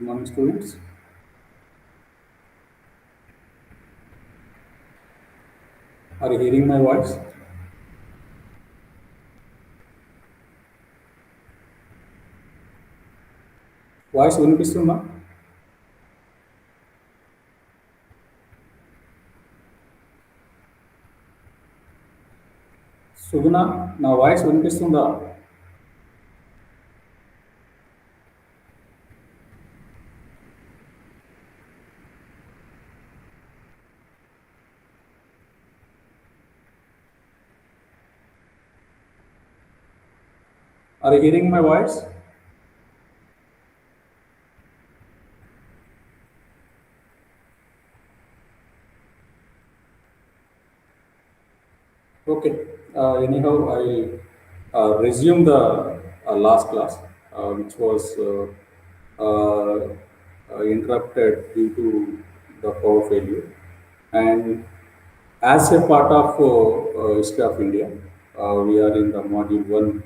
Good morning, students. Are you hearing my voice? Voice వినిపిస్తుందా? సుగుణ, నా voice వినిపిస్తుందా? Are you hearing my voice? Okay. Anyhow, I resume the last class, which was interrupted due to the power failure. And as a part of History of India, we are in the module 1,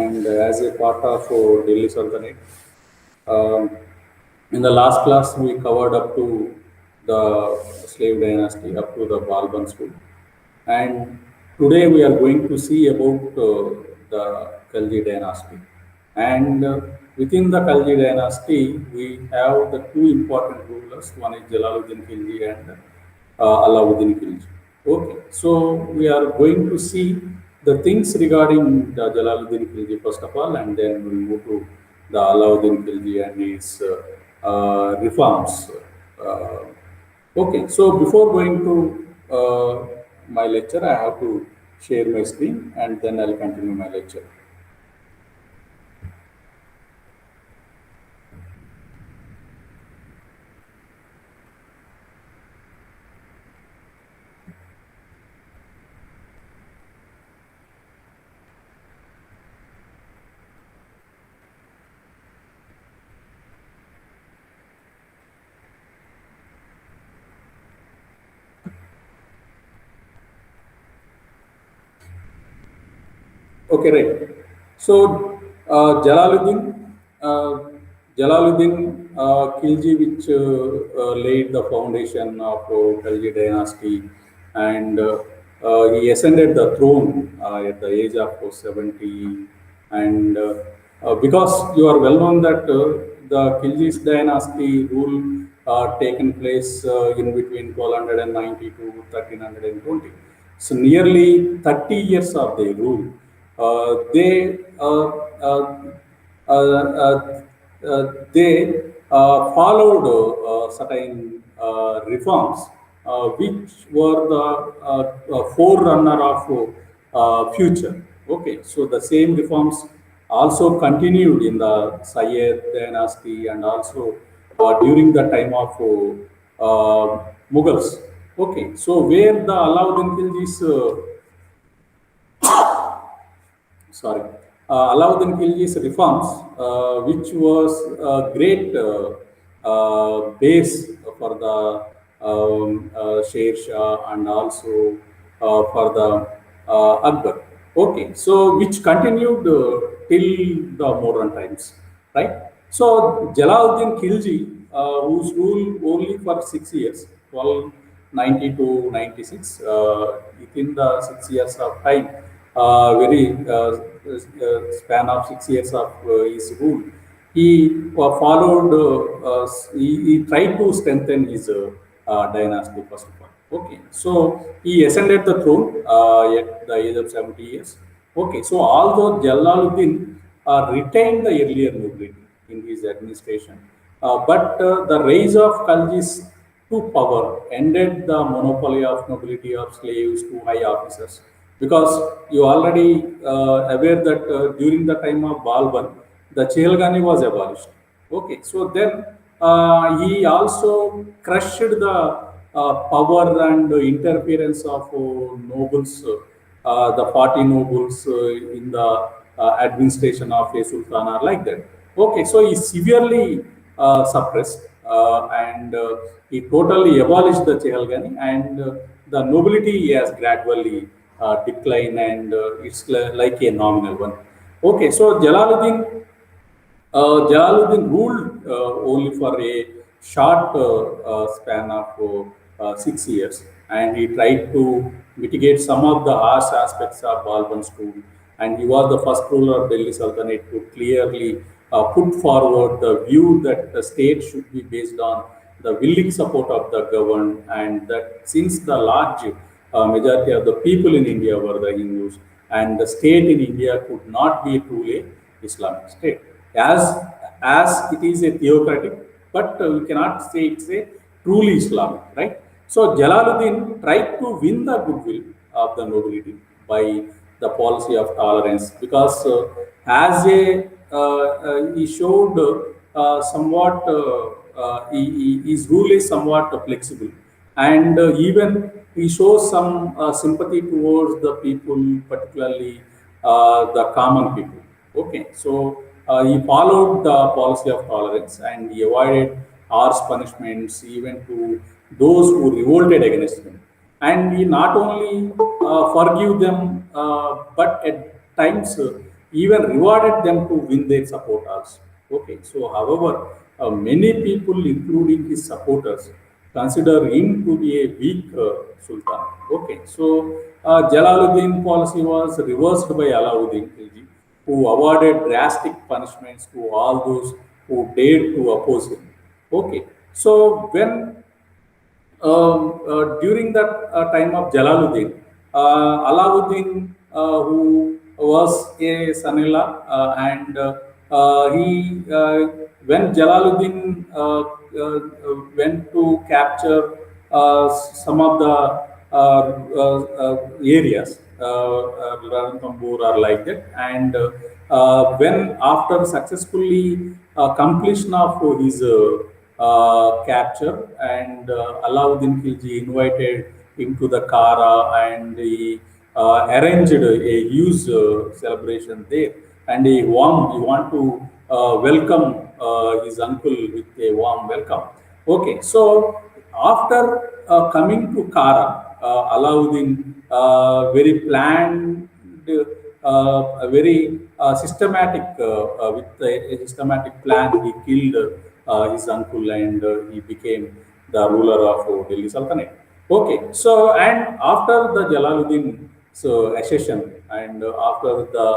and as a part of Delhi Sultanate. In the last class, we covered up to the slave dynasty, up to the Balban school. And today we are going to see about the Khalji dynasty. And within the Khalji dynasty, we have the two important rulers. One is Jalaluddin Khilji and Alauddin Khilji. Okay, so we are going to see the things regarding the Jalaluddin Khilji first of all, and then we'll move to the Alauddin Khilji and his reforms. Okay, so before going to my lecture, I have to share my screen and then I'll continue my lecture. Okay, right. So Jalaluddin Khilji, which laid the foundation of Khalji dynasty, and he ascended the throne at the age of 70. And because you are well known that the Khilji's dynasty rule taken place in between 1290 to 1320. So nearly 30 years of their rule. They followed certain reforms, which were the forerunner of future. Okay, so the same reforms also continued in the Sayyid dynasty and also during the time of Mughals. Okay, so where the Alauddin Khilji's Alauddin Khilji's reforms, which was a great base for the Sher Shah and also for the Akbar. Okay, so which continued till the modern times, right? So Jalaluddin Khilji, whose rule only for 6 years, 1290 to 96, within the 6 years of time, very span of 6 years of his rule, he followed, he tried to strengthen his dynasty first of all. Okay, so he ascended the throne at the age of 70 years. Okay, so although Jalaluddin retained the earlier nobility in his administration, but the rise of Khaljis to power ended the monopoly of nobility of slaves to high officers. Because you already aware that during the time of Balban, the Chehalgani was abolished. Okay, so then he also crushed the power and interference of nobles, the party nobles in the administration of a sultana like that. Okay, so he severely suppressed and he totally abolished the Chehalgani, and the nobility has gradually declined, and it's like a nominal one. Okay, so Jalaluddin Jalaluddin ruled only for a short span of 6 years, and he tried to mitigate some of the harsh aspects of Balban's rule. And he was the first ruler of Delhi Sultanate to clearly put forward the view that the state should be based on the willing support of the governed, and that since the large majority of the people in India were the Hindus, and the state in India could not be truly Islamic state. As as it is a theocratic, but we cannot say it's a truly Islamic, right? So Jalaluddin tried to win the goodwill of the nobility by the policy of tolerance, because as a he showed somewhat his rule is somewhat flexible, and even he shows some sympathy towards the people, particularly the common people. Okay, so he followed the policy of tolerance, and he avoided harsh punishments even to those who revolted against him. And he not only forgive them, but at times even rewarded them to win their support also. Okay, so however, many people, including his supporters, consider him to be a weak sultan. Okay, so Jalaluddin policy was reversed by Alauddin Khilji, who awarded drastic punishments to all those who dared to oppose him. Okay, so when during that time of Jalaluddin, Alauddin, who was a son-in-law, and he when Jalaluddin went to capture some of the areas, Ranthambore or like that, and when after successfully completion of his capture, and Alauddin Khilji invited him to the Kara, and he arranged a huge celebration there, and he want to welcome his uncle with a warm welcome. Okay, so after coming to Kara, Alauddin very planned, a very systematic, with a systematic plan, he killed his uncle, and he became the ruler of Delhi Sultanate. Okay, so and after the Jalaluddin accession, and after the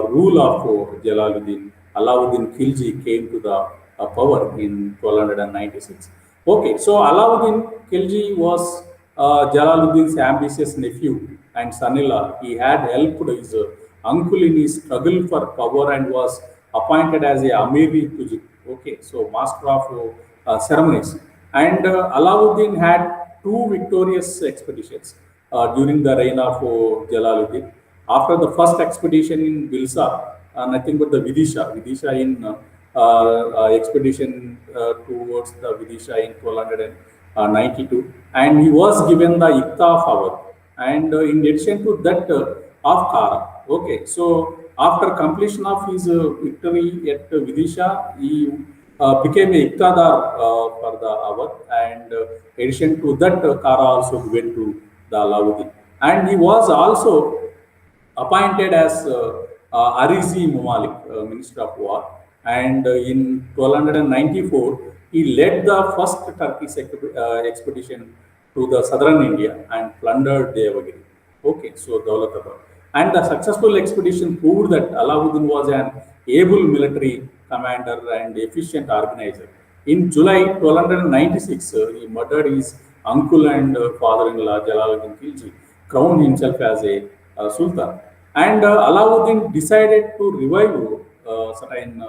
rule of Jalaluddin, Alauddin Khilji came to the power in 1296. Okay, so Alauddin Khilji was Jalaluddin's ambitious nephew and son-in-law. He had helped his uncle in his struggle for power, and was appointed as a Amiri Tujik. Okay, so master of ceremonies. And Alauddin had two victorious expeditions during the reign of Jalaluddin. After the first expedition in Bilsa, nothing but the Vidisha in expedition towards the Vidisha in 1292, and he was given the Ikta of Awadh, and in addition to that, of Kara. Okay, so after completion of his victory at Vidisha, he became a Iqtadar for the Awadh, and in addition to that, Kara also went to the Alauddin, and he was also appointed as Arizi Mumalik, Minister of War. And in 1294, he led the first Turkish expedition to the southern India and plundered Devagiri. Okay, so Daulatabad. And the successful expedition proved that Alauddin was an able military commander and efficient organizer. In July 1296, he murdered his uncle and father-in-law Jalaluddin Khilji, crowned himself as a sultan. And Alauddin decided to revive certain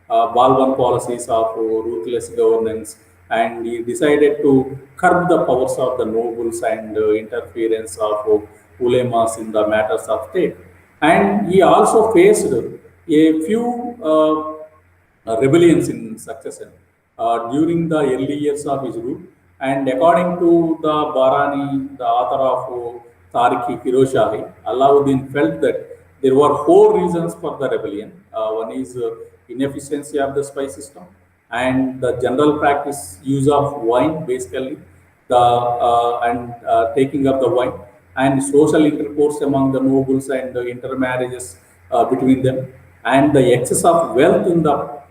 Balban policies of ruthless governance, and he decided to curb the powers of the nobles and interference of ulemas in the matters of state. And he also faced a few rebellions in succession during the early years of his rule. And according to the Barani, the author of Tarikhi Firoshahi, Alauddin felt that there were four reasons for the rebellion. One is inefficiency of the spy system, and the general practice use of wine, basically the and taking of the wine, and social intercourse among the nobles, and intermarriages between them, and the excess of wealth in the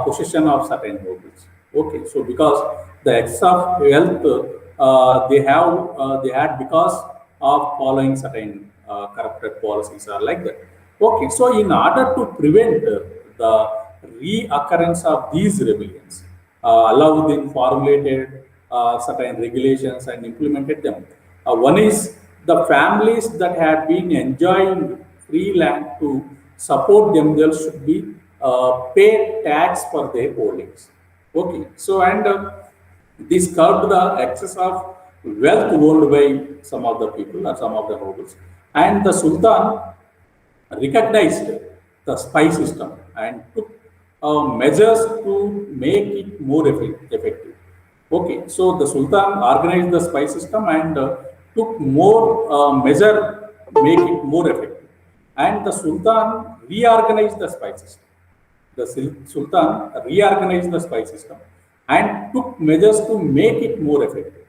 possession of certain nobles. Okay, so because the excess of wealth they had because of following certain corrupted policies or like that. Okay, so in order to prevent the reoccurrence of these rebellions, Alauddin formulated certain regulations and implemented them. One is the families that had been enjoying free land to support themselves should be paid tax for their holdings. Okay, so and this curbed the excess of wealth owned by some of the people or some of the nobles, and the Sultan recognized the spy system and took measures to make it more effective. Okay, so the Sultan organized the spy system and took more measure to make it more effective. And the Sultan reorganized the spy system. The Sultan reorganized the spy system and took measures to make it more effective.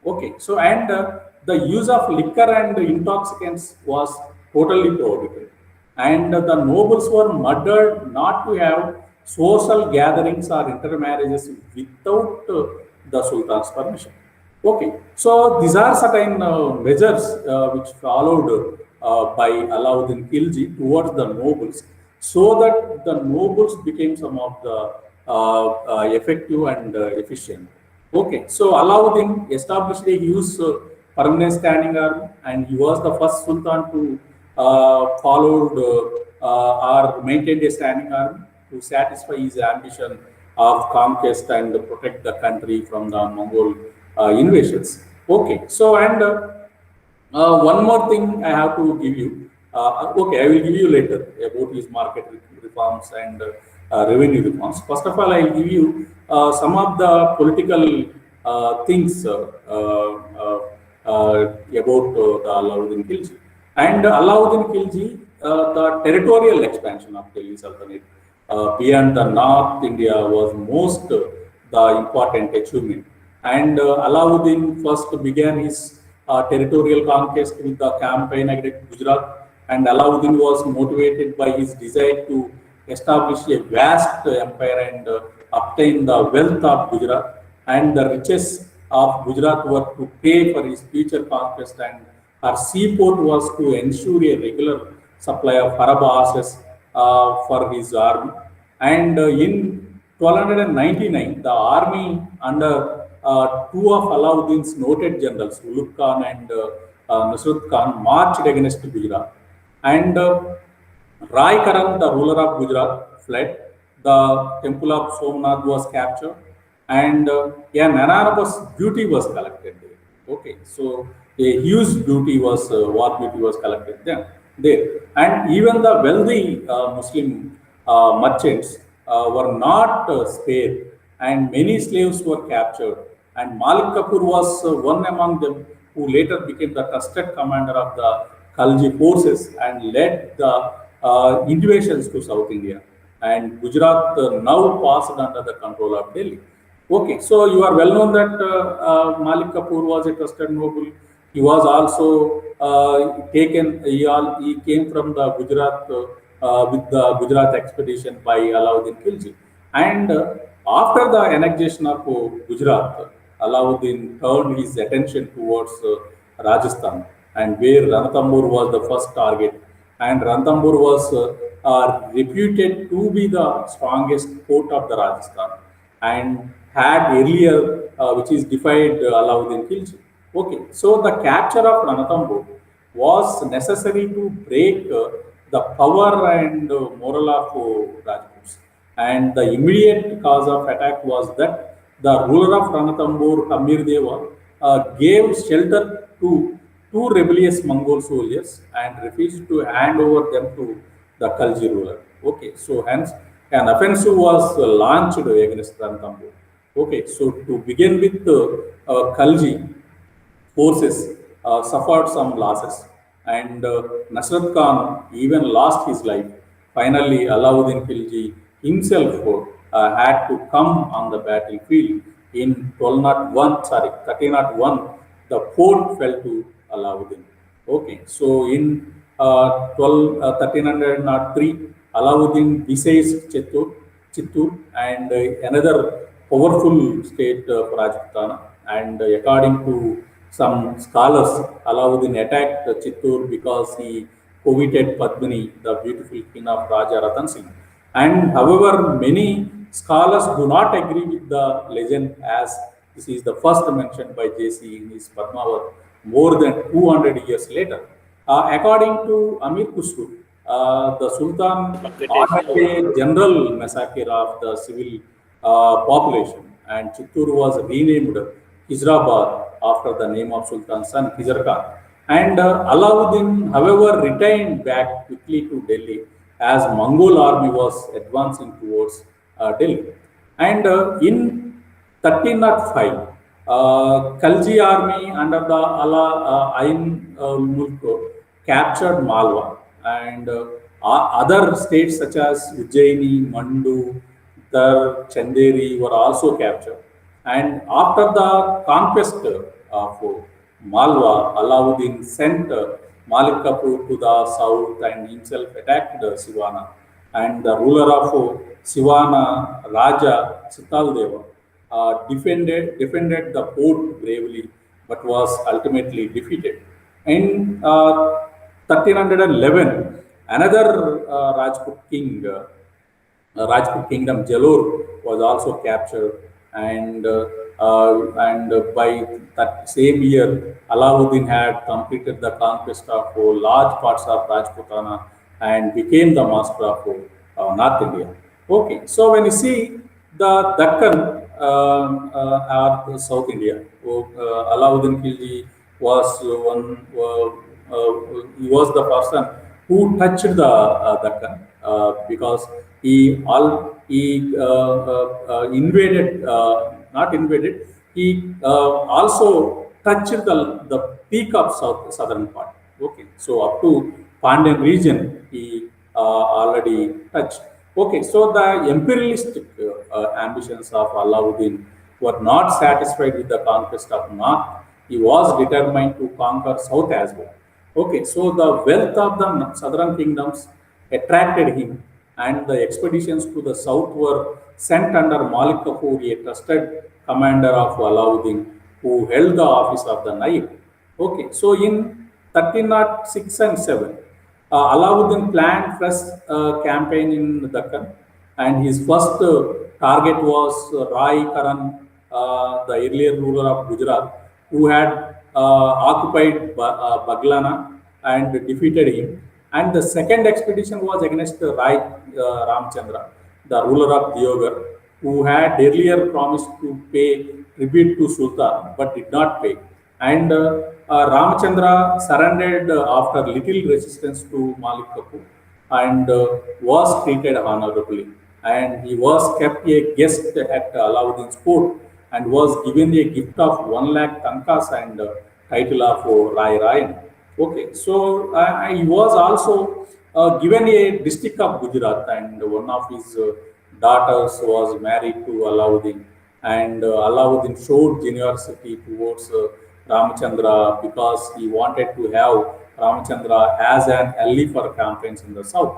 Okay, so and the use of liquor and intoxicants was totally prohibited, and the nobles were murdered not to have social gatherings or intermarriages without the Sultan's permission. Okay, so these are certain measures which followed by Alauddin Khilji towards the nobles, so that the nobles became some of the effective and efficient. Okay, so Alauddin established a huge permanent standing army, and he was the first Sultan to followed or maintained a standing army to satisfy his ambition of conquest and protect the country from the Mongol invasions. Okay, so and one more thing I have to give you. Okay, I will give you later about his market reforms and revenue reforms. First of all, I will give you some of the political things about the Alauddin Khilji. And Alauddin Khilji, the territorial expansion of Delhi Sultanate beyond the North India was most the important achievement. And Alauddin first began his territorial conquest with the campaign against Gujarat, and Alauddin was motivated by his desire to establish a vast empire and obtain the wealth of Gujarat, and the riches of Gujarat were to pay for his future conquest, and her seaport was to ensure a regular supply of Arab horses for his army. And in 1299, the army under two of Alauddin's noted generals, Ulugh Khan and Nusrat Khan, marched against Gujarat. And Rai Karan, the ruler of Gujarat, fled. The temple of Somnath was captured, and an enormous booty was collected there. Okay, so a huge booty was war booty was collected there, and even the wealthy Muslim merchants were not spared, and many slaves were captured. And Malik Kafur was one among them, who later became the trusted commander of the Khalji forces and led the invasions to South India. And Gujarat now passed under the control of Delhi. Okay, so you are well known that Malik Kafur was a trusted noble. He was also taken. He came from the Gujarat with the Gujarat expedition by Alauddin Khilji. And after the annexation of Gujarat, Alauddin turned his attention towards Rajasthan, and where Ranthambore was the first target. And Ranthambore was reputed to be the strongest port of the Rajasthan, and had earlier, which is defied Alauddin Khilji. Okay, so the capture of Ranthambore was necessary to break the power and moral of Rajputs. And the immediate cause of attack was that the ruler of Ranthambore, Amir Deva, gave shelter to two rebellious Mongol soldiers and refused to hand over them to the Khalji ruler. Okay, so hence an offensive was launched against Ranthambore. Okay, so to begin with, Khalji forces suffered some losses, and Nasrat Khan even lost his life. Finally, Alauddin Khilji himself had to come on the battlefield in 1201, sorry, 1301. The fort fell to Alauddin. Okay, so in 1303, Alauddin besieged Chittur and another powerful state of Rajputana. And according to some scholars, Alauddin attacked Chittur because he coveted Padmini, the beautiful queen of Raja Ratan Singh. And however, many scholars do not agree with the legend, as this is the first mentioned by JC in his Padmavat more than 200 years later. According to Amir Khusru, the Sultan ordered a general massacre of the civil population, and Chittur was renamed Hyderabad after the name of Sultan's son Khizar Khan. And Alauddin, however, returned back quickly to Delhi as Mongol army was advancing towards Delhi. And in 1305, Khalji army under the Allah Ain Mulk captured Malwa, and other states such as Ujjaini, Mandu, Dar, Chanderi were also captured. And after the conquest of Malwa, Alauddin sent Malik Kafur to the south and himself attacked Sivana. And the ruler of Sivana, Raja Sitaldeva, defended the fort bravely, but was ultimately defeated. In 1311, another Rajput kingdom, Jalore, was also captured, and by that same year, Alauddin had completed the conquest of large parts of Rajputana and became the master of North India. Okay, so when you see the Deccan or the South India, Alauddin Khilji was he was the person who touched the Deccan because he invaded, not invaded, he also touched the peak of southern part. Okay, so up to Pandyan region he already touched. Okay, so the imperialistic ambitions of Alauddin were not satisfied with the conquest of North. He was determined to conquer South as well. Okay, so the wealth of the southern kingdoms attracted him, and the expeditions to the south were sent under Malik Kafur, a trusted commander of Alauddin, who held the office of the Naib. Okay, so in 1306 and 7, Alauddin planned fresh campaign in Deccan, and his first target was Rai Karan, the earlier ruler of Gujarat, who had occupied Baglana and defeated him. And the second expedition was against Rai Ramchandra, the ruler of Deoghar, who had earlier promised to pay tribute to Sultan but did not pay. And Ramchandra surrendered after little resistance to Malik Kafur and was treated honorably. And he was kept a guest at Alauddin's court and was given a gift of 1 lakh tankas and title of Rai Rayan. Okay, so he was also given a district of Gujarat, and one of his daughters was married to Alauddin, and Alauddin showed generosity towards Ramchandra because he wanted to have Ramchandra as an ally for campaigns in the south.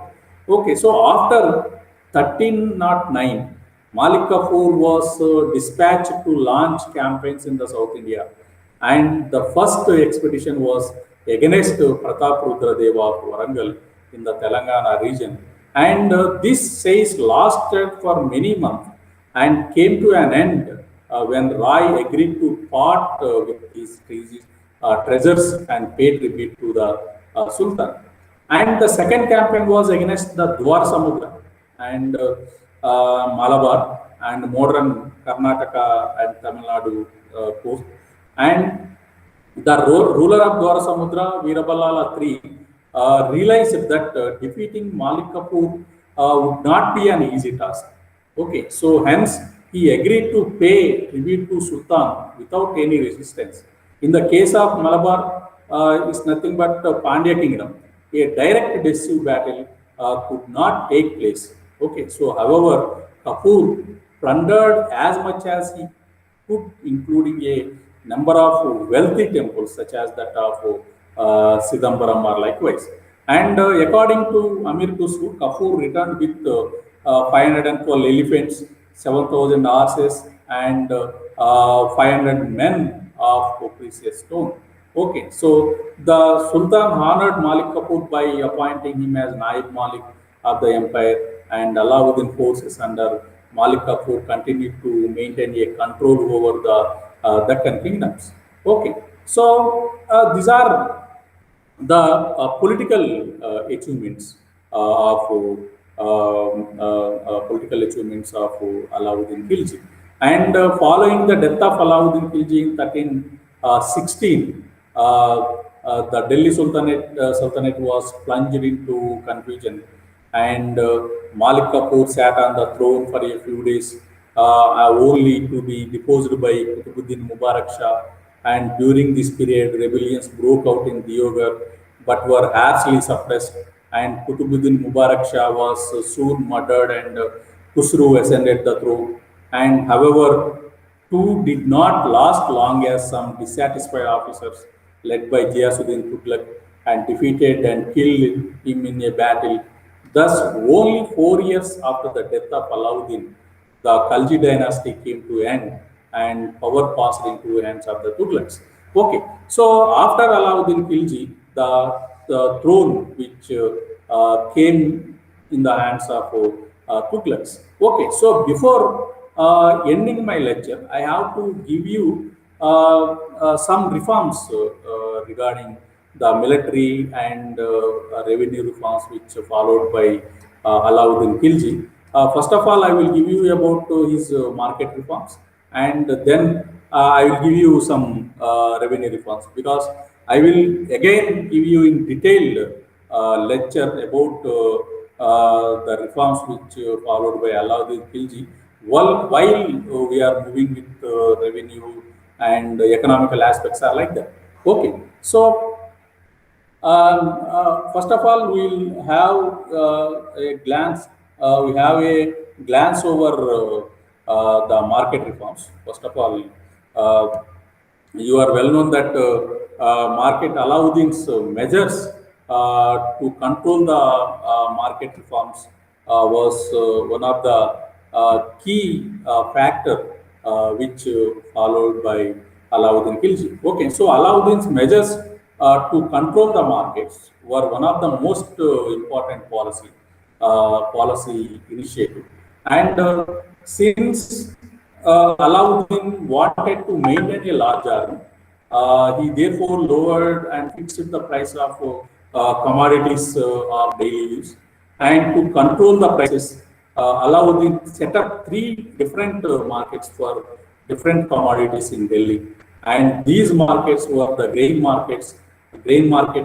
Okay, so after 1309, Malik Kafur was dispatched to launch campaigns in the South India, and the first expedition was against Pratap Rudradeva of Warangal in the Telangana region. And this siege lasted for many months and came to an end when Rai agreed to part with his treasures and pay tribute to the Sultan. And the second campaign was against the Dwar Samudra and Malabar and modern Karnataka and Tamil Nadu coast. And the ruler of Dwara Samudra, Veerabalala III, realized that defeating Malik Kafur would not be an easy task. Okay, so hence he agreed to pay tribute to Sultan without any resistance. In the case of Malabar, it's nothing but Pandya kingdom. A direct decisive battle could not take place. Okay, so however, Kafur plundered as much as he could, including a number of wealthy temples such as that of Sidambaram or likewise. And according to Amir Khusru, Kafur returned with 512 elephants, 7,000 horses, and 500 men of precious stone. Okay, so the Sultan honored Malik Kafur by appointing him as Naib Malik of the empire, and Alauddin forces under Malik Kafur continued to maintain a control over the Deccan kingdoms. Okay, so these are the political achievements political achievements of Alauddin Khilji. And following the death of Alauddin Khilji in 1316, the Delhi Sultanate was plunged into confusion, and Malik Kafur sat on the throne for a few days, only to be deposed by Qutbuddin Mubarak Shah. And during this period, rebellions broke out in Deoghar but were harshly suppressed. And Qutbuddin Mubarak Shah was soon murdered, and Khusru ascended the throne. And however, two did not last long, as some dissatisfied officers led by Ghiyasuddin Tughlaq and defeated and killed him in a battle. Thus, only 4 years after the death of Alauddin, the Khalji dynasty came to end and power passed into hands of the Tughlaqs. Okay, so after Alauddin Khilji, the throne which came in the hands of Tughlaqs. Okay, so before ending my lecture, I have to give you some reforms regarding the military and revenue reforms which followed by Alauddin Khilji. First of all, I will give you about his market reforms, and then I will give you some revenue reforms, because I will again give you in detailed lecture about the reforms which followed by Alauddin Khilji, while we are moving with revenue and economical aspects are like that. Okay, so first of all, we'll have a glance. We have a glance over the market reforms. First of all, uh, you are well known that market Alauddin's measures to control the market reforms was one of the key factor which followed by Alauddin Khilji. Okay, so Alauddin's measures to control the markets were one of the most important policy initiative. And since Alauddin wanted to maintain a large army, he therefore lowered and fixed the price of commodities of daily use. And to control the prices, Alauddin set up three different markets for different commodities in Delhi. And these markets were the grain market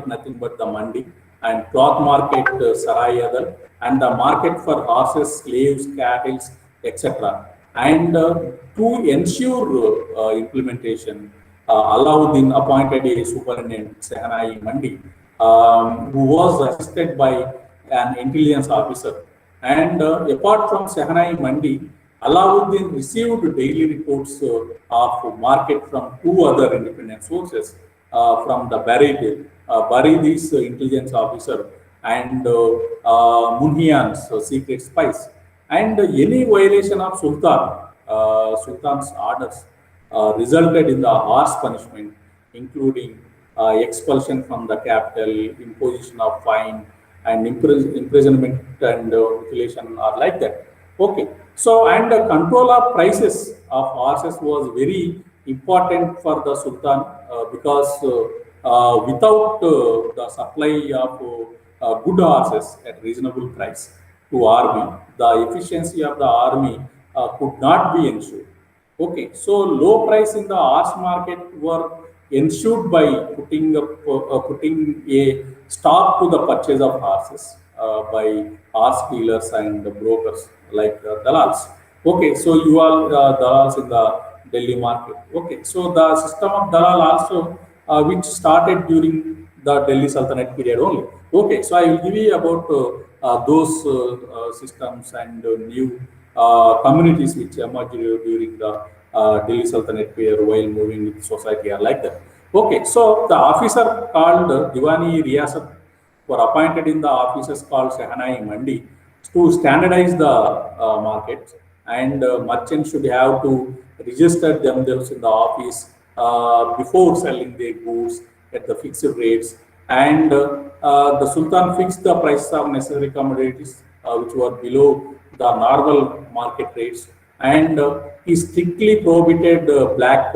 nothing but the mandi, and cloth market Sarayadal, and the market for horses, slaves, cattle, etc. And to ensure implementation, Alauddin appointed a superintendent, Sehanai Mandi, who was assisted by an intelligence officer. And apart from Sehanai Mandi, Alauddin received daily reports of market from two other independent sources, from the Baridis intelligence officer, and Munhian's secret spies. And any violation of Sultan's orders resulted in the harsh punishment, including expulsion from the capital, imposition of fine, and imprisonment and mutilation are like that. Okay, so and the control of prices of horses was very important for the Sultan, because without the supply of good horses at reasonable price to army, the efficiency of the army could not be ensured. Okay, so low price in the horse market were ensured by putting a stop to the purchase of horses by horse dealers and brokers like dalals. Okay, so you are dalals in the Delhi market. Okay, so the system of dalal also, which started during the Delhi Sultanate period only. Okay, so I will give you about those systems and new communities which emerged during the Delhi Sultanate period while moving with society are like that. Okay, so the officer called Diwani Riyasat were appointed in the offices called Shehanai Mandi to standardize the markets, and merchants should have to register themselves in the office before selling their goods at the fixed rates. And the Sultan fixed the prices of necessary commodities which were below the normal market rates, and he strictly prohibited black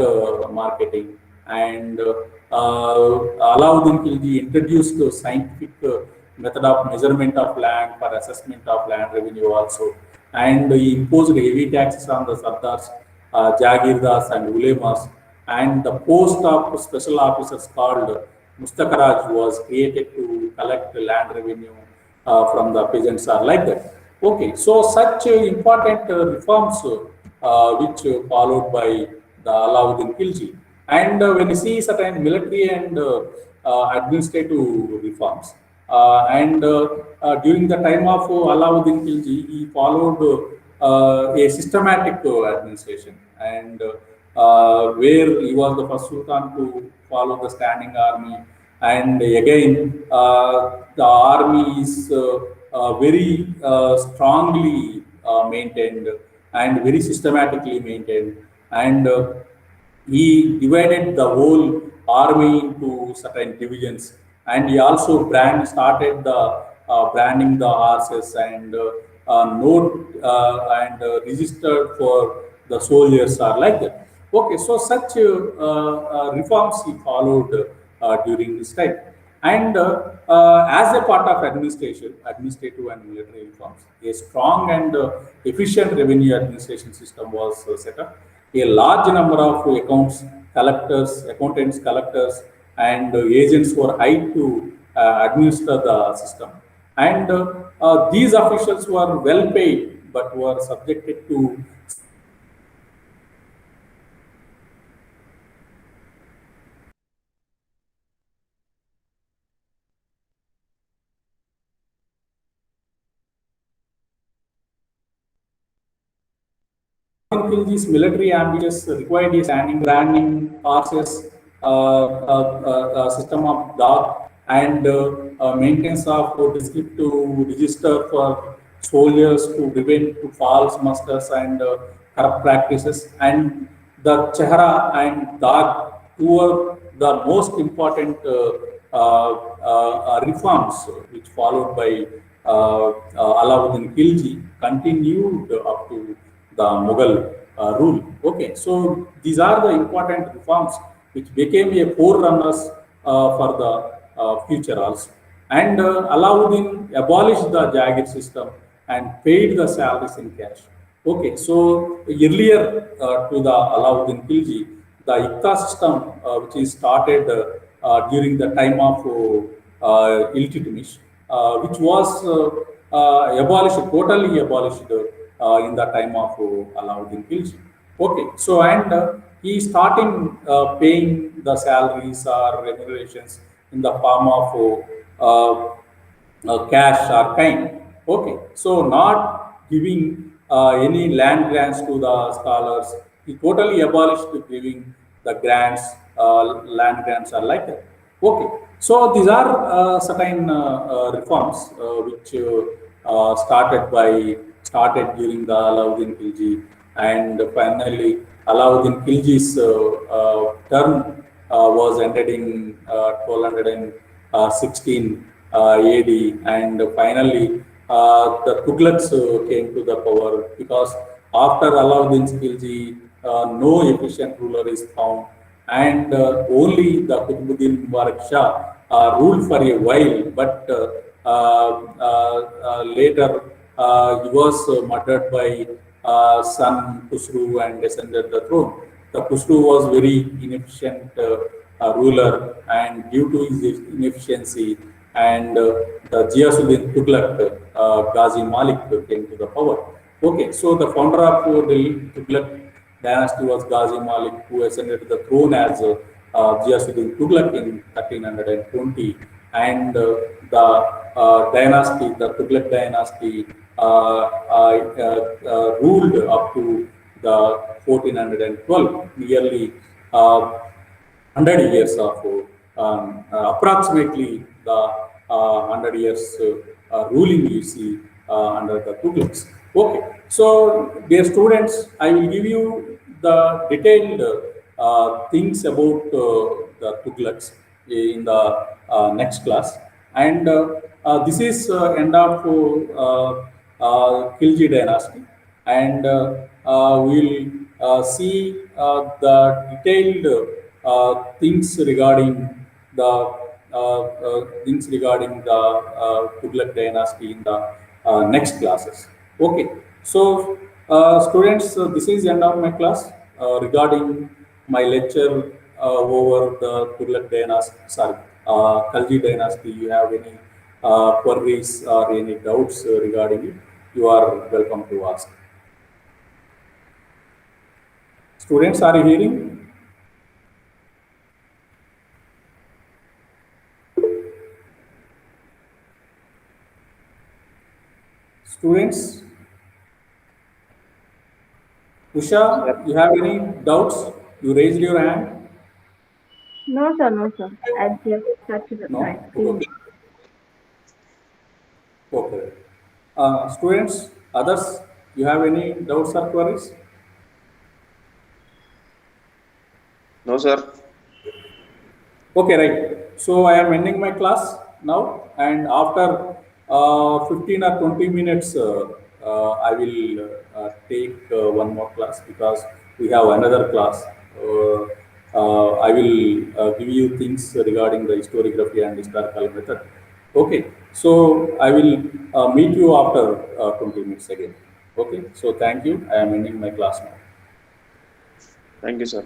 marketing. And Alauddin Khilji introduced the scientific method of measurement of land for assessment of land revenue also, and he imposed heavy taxes on the Sardars, Jagirdars and Ulemas, and the post of special officers called Mustakaraj was created to collect land revenue from the peasants are like that. Okay, so such important reforms which followed by the Alauddin Khilji. And when you see certain military and administrative reforms, during the time of Alauddin Khilji, he followed a systematic administration, and where he was the first sultan to follow the standing army. And again, the army is very strongly maintained and very systematically maintained. And he divided the whole army into certain divisions, and he also started the branding the horses, and note and registered for the soldiers are like that. Okay, so such reforms he followed during this time. And as a part of administrative and military reforms, a strong and efficient revenue administration system was set up. A large number of accountants, collectors, and agents were hired to administer the system. And these officials were well paid but were subjected to fulfill these military ambitions required a standing branding horses, system of dog, and maintenance of descriptive register for soldiers to prevent to false musters and corrupt practices. And the Chehra and Dag, two were the most important reforms which followed by Alauddin Khilji continued up to the Mughal rule. Okay, so these are the important reforms which became a forerunners for the future also. And Alauddin abolished the Jagir system and paid the salaries in cash. Okay, so earlier to the Alauddin Khilji, the Ikta system, which is started during the time of Iltutmish, which was abolished, totally abolished in the time of Alauddin Khilji. Okay, so and he starting paying the salaries or remunerations in the form of cash or kind. Okay, so not giving any land grants to the scholars. He totally abolished giving the grants, land grants are like that. Okay, so these are certain reforms which started during the Alauddin Khilji, and finally Alauddin Khilji's term was ended in 1216 AD, and finally the Tughlaqs came to the power, because after Alauddin Khilji, no efficient ruler is found, and only the Qutbuddin Mubarak Shah ruled for a while, but later he was murdered by son Khusru and descended the throne. The Khusru was very inefficient ruler, and due to his inefficiency, and the Ghiyasuddin Tughlaq, Ghazi Malik came to the power. Okay, so the founder of the Tughlaq dynasty was Ghazi Malik, who ascended the throne as Ghiyasuddin Tughlaq in 1320, and the Tughlaq dynasty ruled up to the 1412, nearly 100 years of approximately the 100 years ruling you see under the Tughlaqs. Okay, so dear students, I will give you the detailed things about the Tughlaqs in the next class. And this is end of Khilji dynasty, and we'll see the detailed things regarding the Tughlaq dynasty in the next classes. Okay, so students, this is end of my class regarding my lecture over the Tughlaq dynasty. Sorry, Khalji dynasty. You have any queries or any doubts regarding it? You are welcome to ask. Students, are you hearing? Students, Usha, you have any doubts? You raised your hand? No, sir, no, sir. I just touched my No? screen. Okay. Okay. Students, others, you have any doubts or queries? No, sir. Okay, right. So I am ending my class now, and after 15 or 20 minutes, I will take one more class because we have another class. I will give you things regarding the historiography and historical method. Okay, so I will meet you after 20 minutes again. Okay, so thank you. I am ending my class now. Thank you, sir.